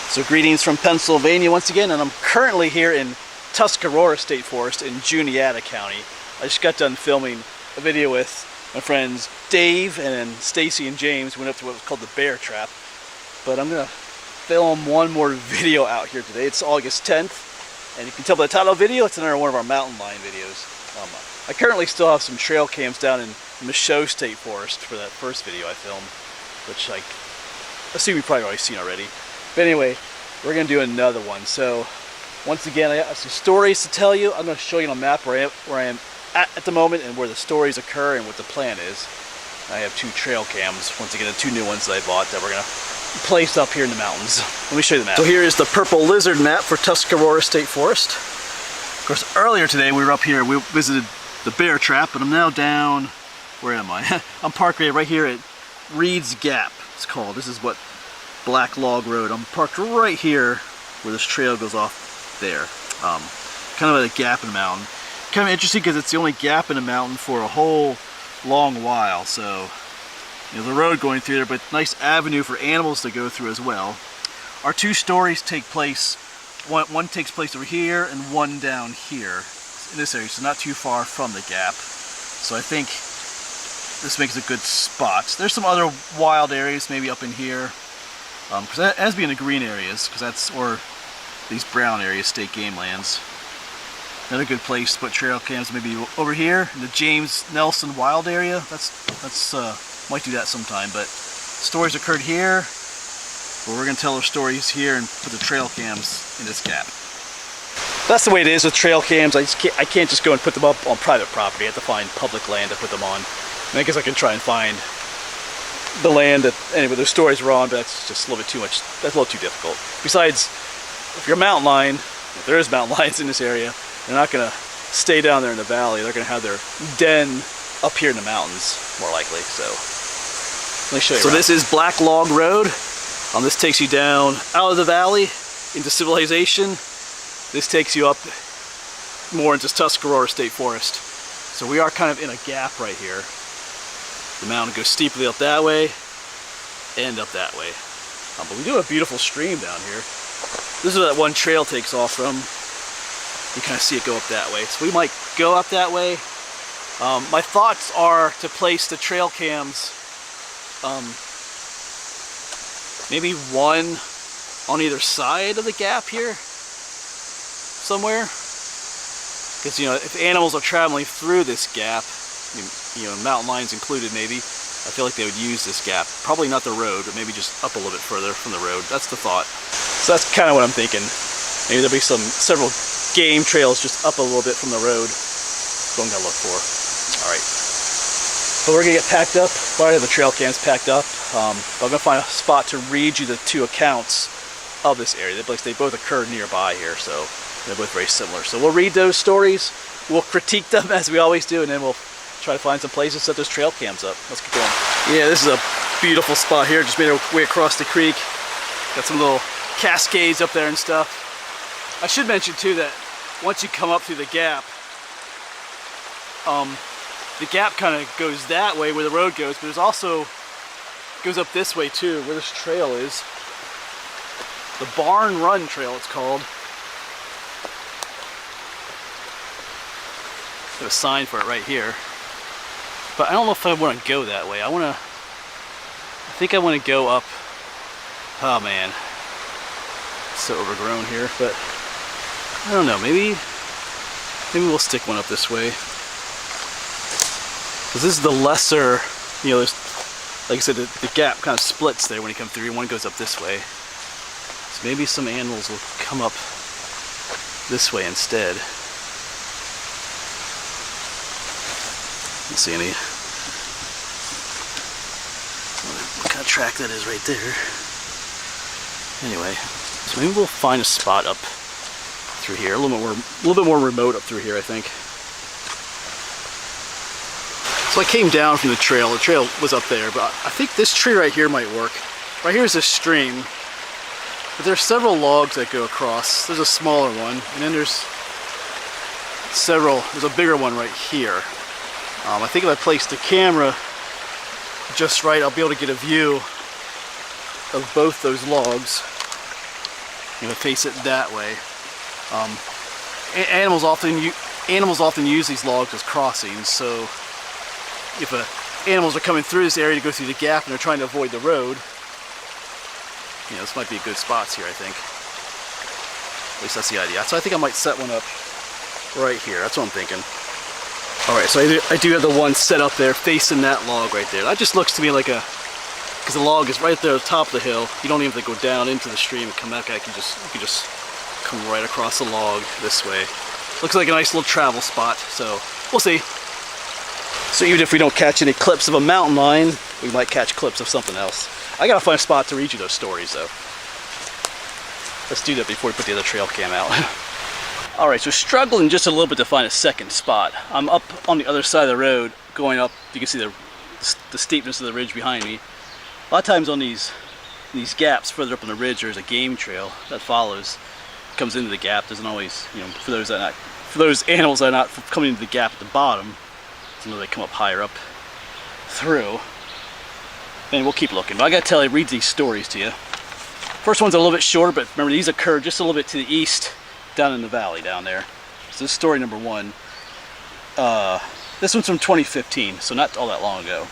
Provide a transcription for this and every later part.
So greetings from Pennsylvania once again, and I'm currently here in Tuscarora State Forest in Juniata County. I just got done filming a video with my friends Dave and Stacy and James. We went up to what was called the Bear Trap. But I'm going to film one more video out here today. It's August 10th, and you can tell by the title of the video, it's another one of our mountain lion videos. I currently still have some trail cams down in Michaud State Forest for that first video I filmed, which I assume you've probably already seen already. But anyway, we're going to do another one. So once again, I got some stories to tell you. I'm going to show you on a map where I am at the moment and where the stories occur and what the plan is. I have two trail cams, once again, the two new ones that I bought that we're going to place up here in the mountains. Let me show you the map. So here is the purple lizard map for Tuscarora State Forest. Of course, earlier today we were up here, we visited the Bear Trap, but I'm now down, where am I? I'm parked right here at Reed's Gap, it's called. This is what Black Log Road. I'm parked right here where this trail goes off there. Kind of at a gap in the mountain. Kind of interesting because it's the only gap in the mountain for a whole long while. So, there's a road going through there, but nice avenue for animals to go through as well. Our two stories take place, one takes place over here and one down here in this area, so not too far from the gap. So I think this makes a good spot. There's some other wild areas maybe up in here. Because that has to be in the green areas, because that's, or these brown areas, state game lands. Another good place to put trail cams maybe over here in the James Nelson Wild area. That's might do that sometime. But stories occurred here, but we're going to tell our stories here and put the trail cams in this gap. That's the way it is with trail cams. I can't just go and put them up on private property. I have to find public land to put them on. And I guess I can try and find the land that, anyway, those stories were on, but that's just a little bit too much, that's a little too difficult. Besides, if you're a mountain lion, if there is mountain lions in this area, they're not going to stay down there in the valley. They're going to have their den up here in the mountains, more likely. So, let me show you. So this is Black Log Road. This takes you down out of the valley into civilization. This takes you up more into Tuscarora State Forest. So we are kind of in a gap right here. The mountain goes steeply up that way and up that way. But we do have a beautiful stream down here. This is where that one trail takes off from. You kind of see it go up that way. So we might go up that way. My thoughts are to place the trail cams maybe one on either side of the gap here somewhere. Because, you know, if animals are traveling through this gap, you know, mountain lions included maybe, I feel like they would use this gap. Probably not the road, but maybe just up a little bit further from the road. That's the thought. So that's kind of what I'm thinking. Maybe there'll be several game trails just up a little bit from the road. That's what I'm gonna look for. All right. So we're gonna get packed up. Well, I have the trail cams packed up. But I'm gonna find a spot to read you the two accounts of this area. They both occur nearby here, so they're both very similar. So we'll read those stories. We'll critique them as we always do, and then we'll try to find some places to set those trail cams up. Let's get going. Yeah, this is a beautiful spot here. Just made our way across the creek. Got some little cascades up there and stuff. I should mention too that once you come up through the gap kind of goes that way where the road goes, but there's also goes up this way too, where this trail is. The Barn Run Trail, it's called. There's a sign for it right here. But I don't know if I want to go that way. I think I want to go up. Oh man, it's so overgrown here. But I don't know. Maybe we'll stick one up this way. Because this is the lesser. You know, there's, like I said, the gap kind of splits there when you come through. One goes up this way. So maybe some animals will come up this way instead. Don't see any. What kind of track that is right there. Anyway, so maybe we'll find a spot up through here, a little bit more remote up through here, I think. So I came down from the trail. The trail was up there, but I think this tree right here might work. Right here is a stream, but there are several logs that go across. There's a smaller one, and then there's a bigger one right here. I think if I place the camera just right, I'll be able to get a view of both those logs. face it that way. Animals often use these logs as crossings, so if animals are coming through this area to go through the gap and they're trying to avoid the road, this might be a good spots here, I think. At least that's the idea. So I think I might set one up right here. That's what I'm thinking. Alright, so I do have the one set up there facing that log right there. That just looks to me like because the log is right there at the top of the hill. You don't even have to go down into the stream and come back. You can just come right across the log this way. Looks like a nice little travel spot, so we'll see. So even if we don't catch any clips of a mountain lion, we might catch clips of something else. I gotta find a spot to read you those stories though. Let's do that before we put the other trail cam out. Alright, so struggling just a little bit to find a second spot. I'm up on the other side of the road, going up. You can see the steepness of the ridge behind me. A lot of times on these gaps further up on the ridge, there's a game trail that follows, comes into the gap. Doesn't always, for those animals that are not coming into the gap at the bottom, sometimes they come up higher up through. And we'll keep looking. But I gotta tell you, read these stories to you. First one's a little bit shorter, but remember these occurred just a little bit to the east, down in the valley down there. So this is story number one. This one's from 2015, so not all that long ago.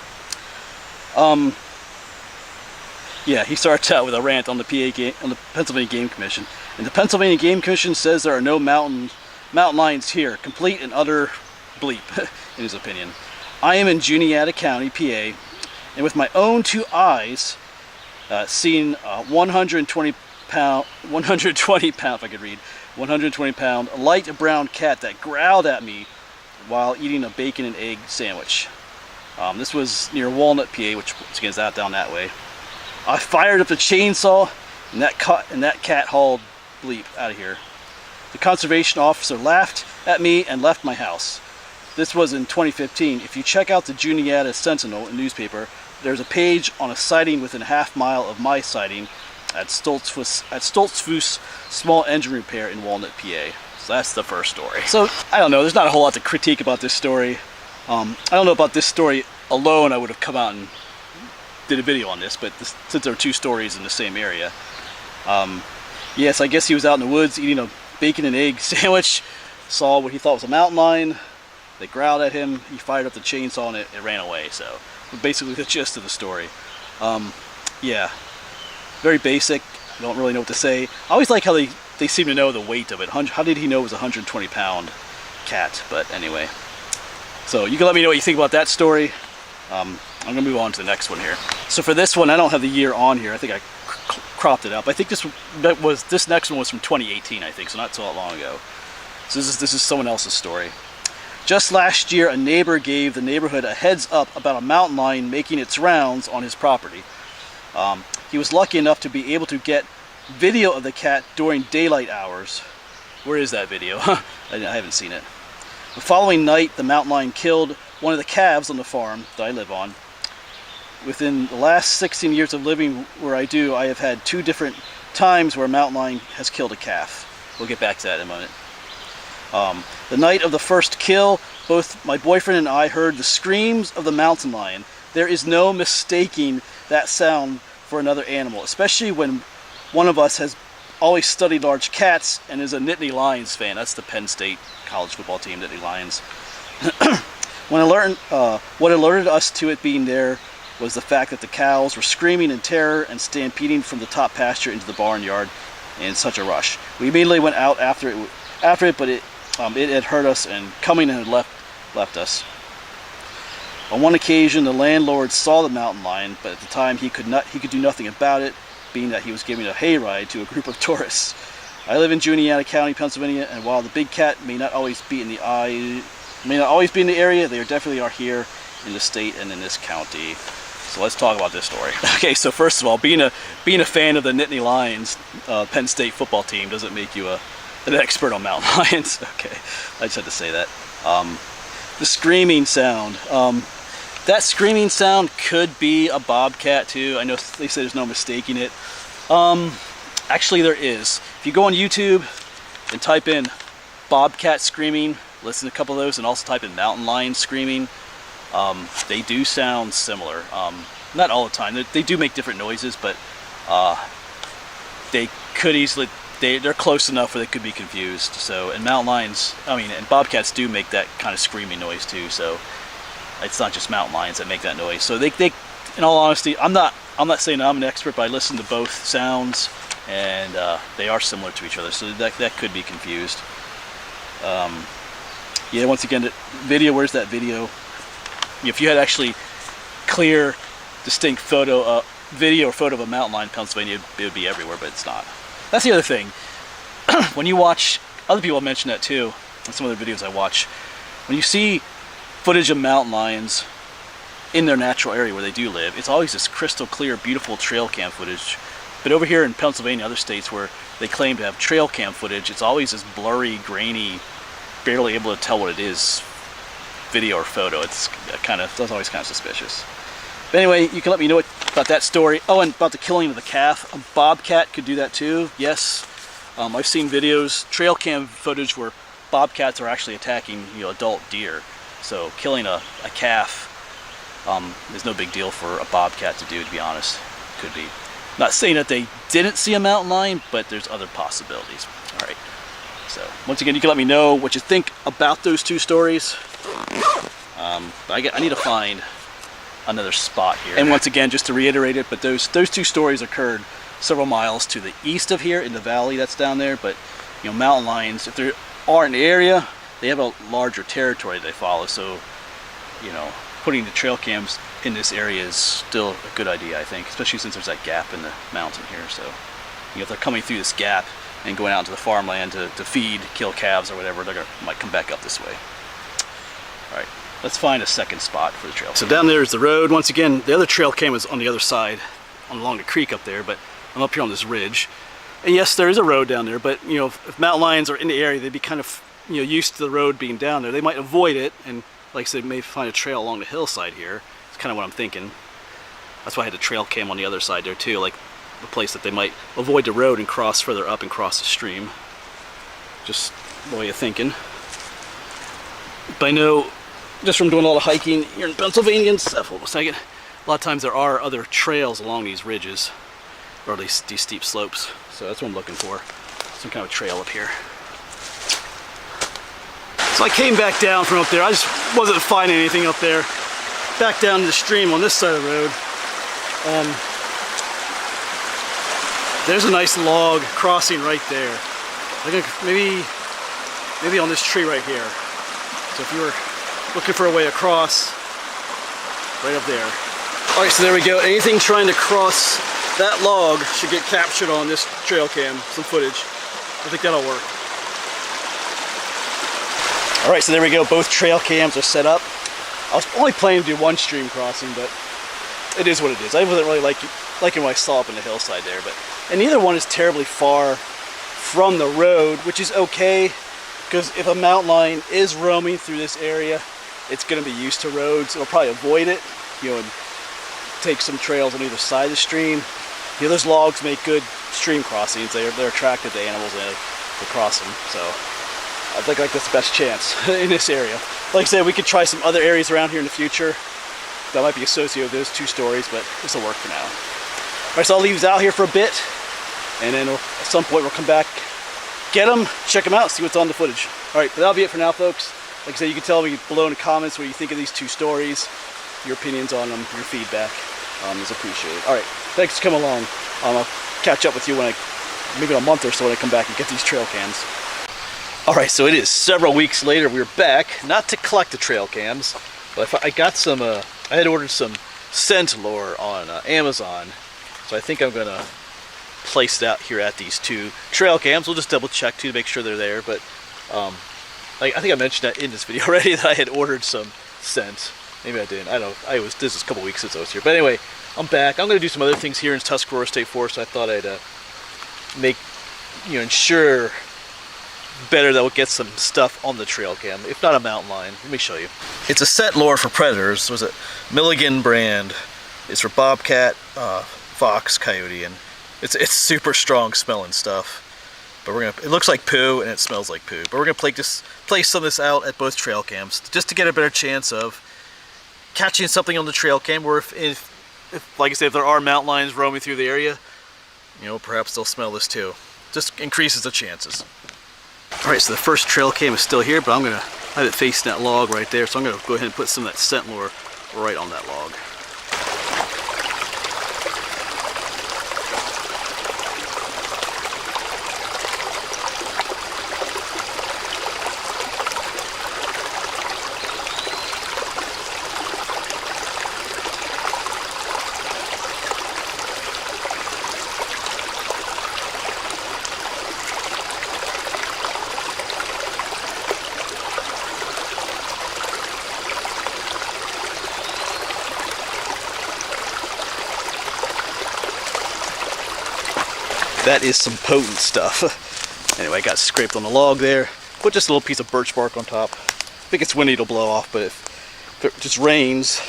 Yeah, he starts out with a rant on the Pennsylvania Game Commission. And the Pennsylvania Game Commission says there are no mountain lions here. Complete and utter bleep, in his opinion. I am in Juniata County, PA, and with my own two eyes, seen a 120 pound, if I could read, 120 pound light brown cat that growled at me while eating a bacon and egg sandwich. This was near Walnut, PA, which again is out down that way. I fired up the chainsaw, and that cat hauled bleep out of here. The conservation officer laughed at me and left my house. This was in 2015. If you check out the Juniata Sentinel newspaper, there's a page on a sighting within a half-mile of my sighting at Stoltzfus Small Engine Repair in Walnut, PA. So that's the first story. So I don't know. There's not a whole lot to critique about this story. I don't know about this story alone. I would have come out and did a video on this, but since there are two stories in the same area, yes, I guess he was out in the woods eating a bacon and egg sandwich, saw what he thought was a mountain lion. They growled at him. He fired up the chainsaw and it ran away. So basically the gist of the story. Yeah, very basic. Don't really know what to say. I always like how they seem to know the weight of it. How did he know it was a 120 pound cat? But anyway, so you can let me know what you think about that story. I'm gonna move on to the next one here. So for this one, I don't have the year on here. I think I cropped it up. I think this next one was from 2018, I think, so not so long ago. So this is someone else's story. Just last year, a neighbor gave the neighborhood a heads up about a mountain lion making its rounds on his property. He was lucky enough to be able to get video of the cat during daylight hours. Where is that video? I haven't seen it. The following night, the mountain lion killed one of the calves on the farm that I live on. Within the last 16 years of living where I do, I have had 2 different times where a mountain lion has killed a calf. We'll get back to that in a moment. The night of the first kill, both my boyfriend and I heard the screams of the mountain lion. There is no mistaking that sound for another animal, especially when one of us has always studied large cats and is a Nittany Lions fan. That's the Penn State college football team, Nittany Lions. What alerted us to it being there was the fact that the cows were screaming in terror and stampeding from the top pasture into the barnyard in such a rush. We immediately went out after it, but it had hurt us and coming and had left us. On one occasion, the landlord saw the mountain lion, but at the time he could do nothing about it, being that he was giving a hayride to a group of tourists. I live in Juniata County, Pennsylvania, and while the big cat may not always be in the area, they definitely are here in the state and in this county. So let's talk about this story. Okay, so first of all, being a fan of the Nittany Lions, Penn State football team, doesn't make you an expert on mountain lions. Okay, I just had to say that. The screaming sound. That screaming sound could be a bobcat too. I know they say there's no mistaking it. Actually, there is. If you go on YouTube and type in bobcat screaming, listen to a couple of those, and also type in mountain lion screaming, they do sound similar. Not all the time. They do make different noises, but they could easily they're close enough where they could be confused. So, and mountain lions, and bobcats do make that kind of screaming noise too. So it's not just mountain lions that make that noise. So they in all honesty, I'm not saying I'm an expert, but I listen to both sounds, and they are similar to each other. So that could be confused. Yeah, once again, the video. Where's that video? If you had actually clear, distinct video or photo of a mountain lion in Pennsylvania, it would be everywhere, but it's not. That's the other thing. When you watch, other people mention that too, in some other videos I watch, when you see footage of mountain lions in their natural area where they do live, it's always this crystal clear, beautiful trail cam footage. But over here in Pennsylvania, other states where they claim to have trail cam footage, it's always this blurry, grainy, barely able to tell what it is, video or photo. It's always kind of suspicious. But anyway, you can let me know about that story. Oh, and about the killing of the calf. A bobcat could do that too. Yes, I've seen videos, trail cam footage where bobcats are actually attacking adult deer. So killing a calf is no big deal for a bobcat to do, to be honest. Could be. Not saying that they didn't see a mountain lion, but there's other possibilities. All right. So once again, you can let me know what you think about those two stories. I need to find another spot here. And once again, just to reiterate it, but those two stories occurred several miles to the east of here in the valley that's down there. But mountain lions, if they are in the area, they have a larger territory they follow. So putting the trail cams in this area is still a good idea, I think, especially since there's that gap in the mountain here. So if they're coming through this gap and going out into the farmland to feed, kill calves or whatever, might come back up this way. All right, let's find a second spot for the trail. So down there is the road. Once again, the other trail cam is on the other side, along the creek up there, but I'm up here on this ridge. And yes, there is a road down there, but if mountain lions are in the area, they'd be kind of used to the road being down there. They might avoid it, and like I said, may find a trail along the hillside here. It's kind of what I'm thinking. That's why I had the trail cam on the other side there too, like the place that they might avoid the road and cross further up and cross the stream. Just the way of thinking. But I know, just from doing a lot of hiking here in Pennsylvania and stuff, hold on a second, a lot of times there are other trails along these ridges, or at least these steep slopes. So that's what I'm looking for, some kind of trail up here. So I came back down from up there. I just wasn't finding anything up there. Back down to the stream on this side of the road. There's a nice log crossing right there. I think maybe on this tree right here. So if you were looking for a way across, right up there. All right, so there we go. Anything trying to cross that log should get captured on this trail cam, some footage. I think that'll work. All right, so there we go. Both trail cams are set up. I was only planning to do one stream crossing, but it is what it is. I wasn't really liking what I saw up in the hillside there, and neither one is terribly far from the road, which is okay, because if a mountain lion is roaming through this area, it's going to be used to roads. It'll probably avoid it, and take some trails on either side of the stream. Those logs make good stream crossings. They're attractive to animals and to cross them. So I think that's the best chance in this area. Like I said, we could try some other areas around here in the future that might be associated with those two stories, but this will work for now. All right, so I'll leave these out here for a bit, and then at some point we'll come back, get them, check them out, see what's on the footage. All right, but that'll be it for now, folks. Like I said, you can tell me below in the comments what you think of these two stories, your opinions on them, your feedback is appreciated. All right, thanks for coming along. I'll catch up with you maybe in a month or so when I come back and get these trail cams. All right, so it is several weeks later. We're back, not to collect the trail cams, but I got some, I had ordered some scent lure on Amazon, so I think I'm gonna place that here at these two trail cams. We'll just double check too to make sure they're there, but I think I mentioned that in this video already that I had ordered some scent. Maybe I didn't, I don't know. This is a couple weeks since I was here, but anyway, I'm back. I'm gonna do some other things here in Tuscarora State Forest, so I thought I'd ensure better that we'll get some stuff on the trail cam, if not a mountain lion. Let me show you. It's a scent lure for predators. Was it Milligan brand? It's for bobcat, fox, coyote, and it's super strong smelling stuff. But it looks like poo and it smells like poo. But we're gonna place some of this out at both trail cams just to get a better chance of catching something on the trail cam, or if like I said, if there are mountain lions roaming through the area, perhaps they'll smell this too. just increases the chances. Alright, so the first trail cam is still here, but I'm gonna have it facing that log right there, so I'm gonna go ahead and put some of that scent lure right on that log. That is some potent stuff. Anyway, I got scraped on the log there. Put just a little piece of birch bark on top. If it gets windy, it'll blow off, but if it just rains,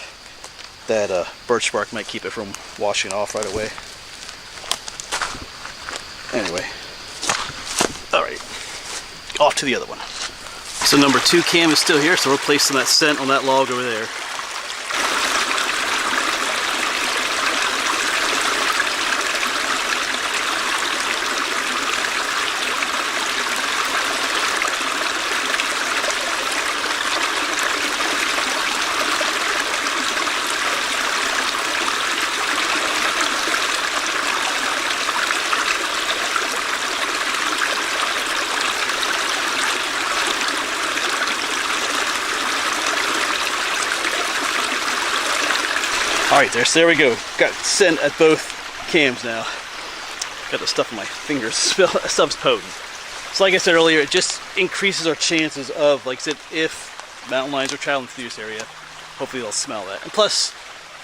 that birch bark might keep it from washing off right away. Anyway, alright, off to the other one. So number 2 cam is still here, so we're placing that scent on that log over there. Alright, there we go. Got scent at both cams now. Got the stuff in my fingers. Stuff's potent. So like I said earlier, it just increases our chances of, like I said, if mountain lions are traveling through this area, hopefully they'll smell that. And plus,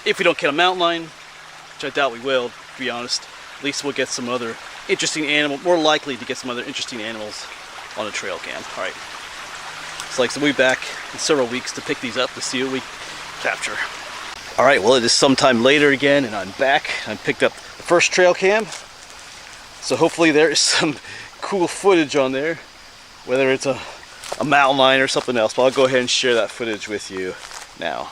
if we don't get a mountain lion, which I doubt we will, to be honest, at least we'll get some other interesting animal, more likely to get some other interesting animals on a trail cam. Alright. So like I said, we'll be back in several weeks to pick these up to see what we capture. Alright, well it is sometime later again and I'm back. I picked up the first trail cam. So hopefully there is some cool footage on there. Whether it's a mountain lion or something else. But I'll go ahead and share that footage with you now.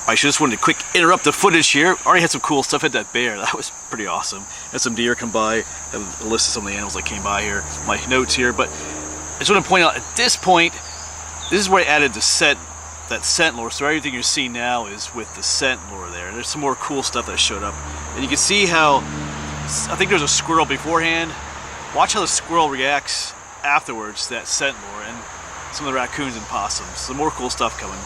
I just wanted to quick interrupt the footage here. Already had some cool stuff. Had that bear. That was pretty awesome. Had some deer come by. Had a list of some of the animals that came by here. My notes here. But I just want to point out at this point, this is where I added the scent, that scent lure. So everything you're seeing now is with the scent lure there. There's some more cool stuff that showed up. And you can see how, I think there's a squirrel beforehand. Watch how the squirrel reacts afterwards to that scent lure. And some of the raccoons and possums. Some more cool stuff coming.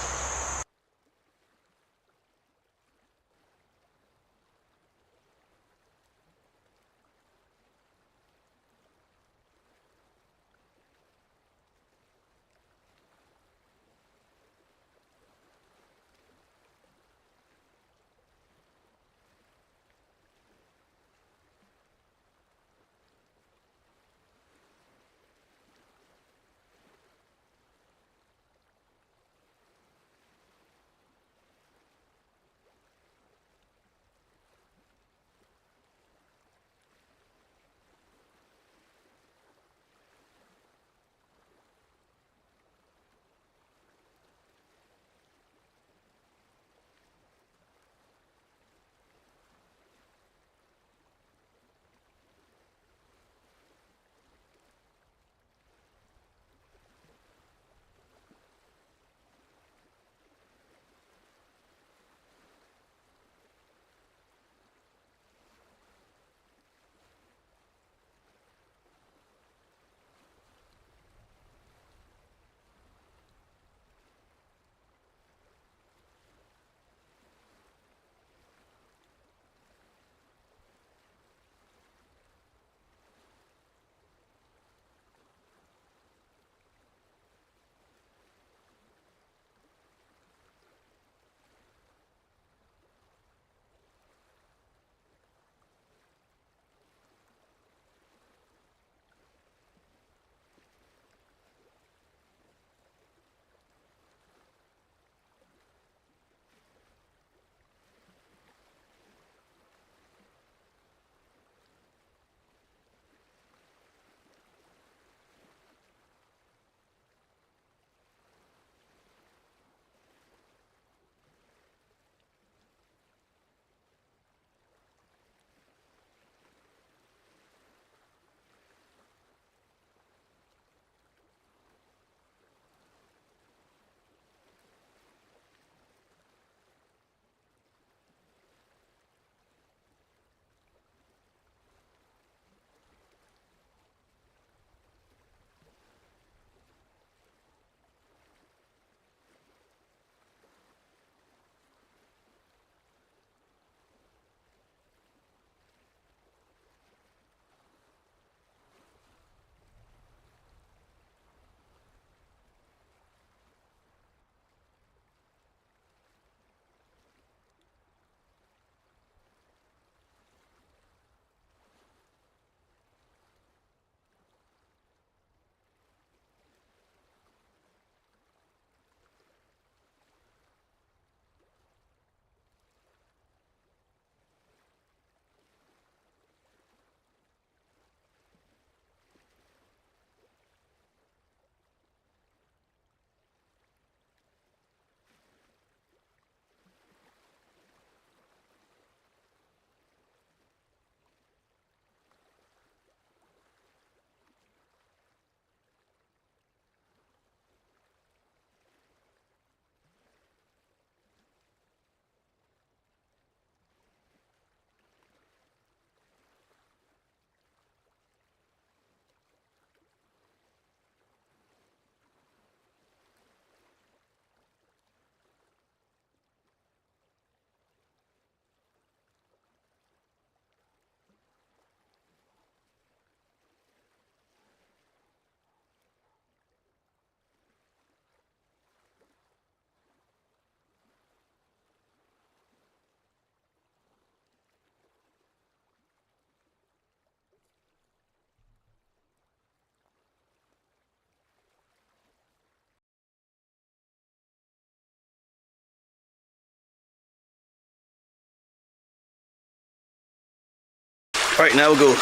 All right, now we'll go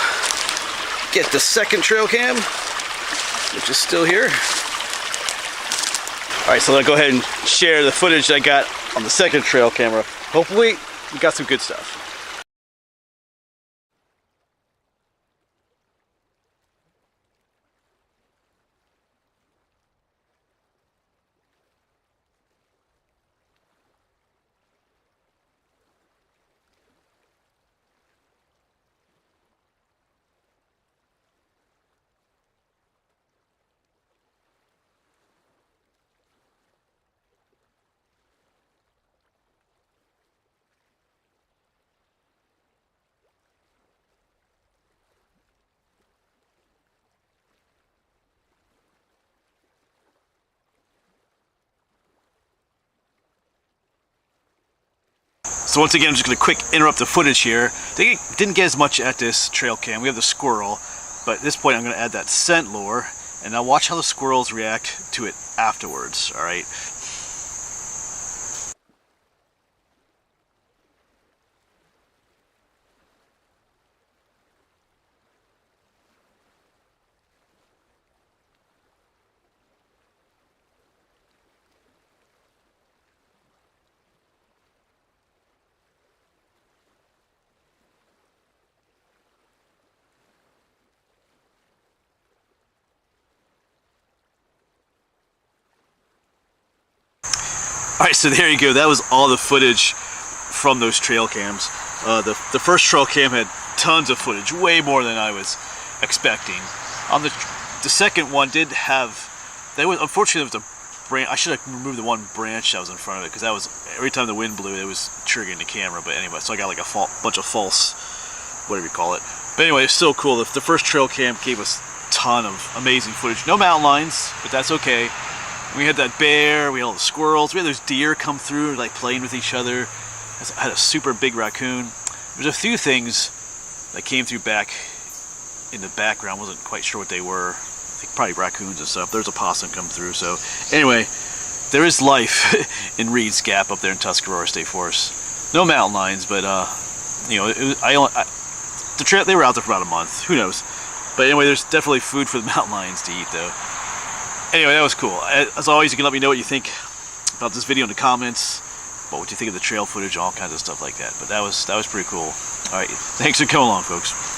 get the second trail cam, which is still here. All right, so I'll go ahead and share the footage I got on the second trail camera. Hopefully, we got some good stuff. So once again, I'm just going to quick interrupt the footage here. They didn't get as much at this trail cam. We have the squirrel, but at this point I'm going to add that scent lure, and now watch how the squirrels react to it afterwards, alright? Alright, so there you go. That was all the footage from those trail cams. The first trail cam had tons of footage, way more than I was expecting. On the second one did have, unfortunately there was a branch. I should have removed the one branch that was in front of it, because that was, every time the wind blew it was triggering the camera. But anyway, so I got like a bunch of false, whatever you call it. But anyway, it's still cool. The first trail cam gave us a ton of amazing footage. No mountain lions, but that's okay. We had that bear, we had all the squirrels, we had those deer come through, like playing with each other. I had a super big raccoon. There's a few things that came through back in the background. Wasn't quite sure what they were. I think probably raccoons and stuff. There's a possum come through. So anyway, there is life in Reed's Gap up there in Tuscarora State Forest. No mountain lions, but you know, the trail, they were out there for about a month. Who knows? But anyway, there's definitely food for the mountain lions to eat, though. Anyway, that was cool. As always, you can let me know what you think about this video in the comments, about what you think of the trail footage, all kinds of stuff like that. But that was pretty cool. All right, thanks for coming along, folks.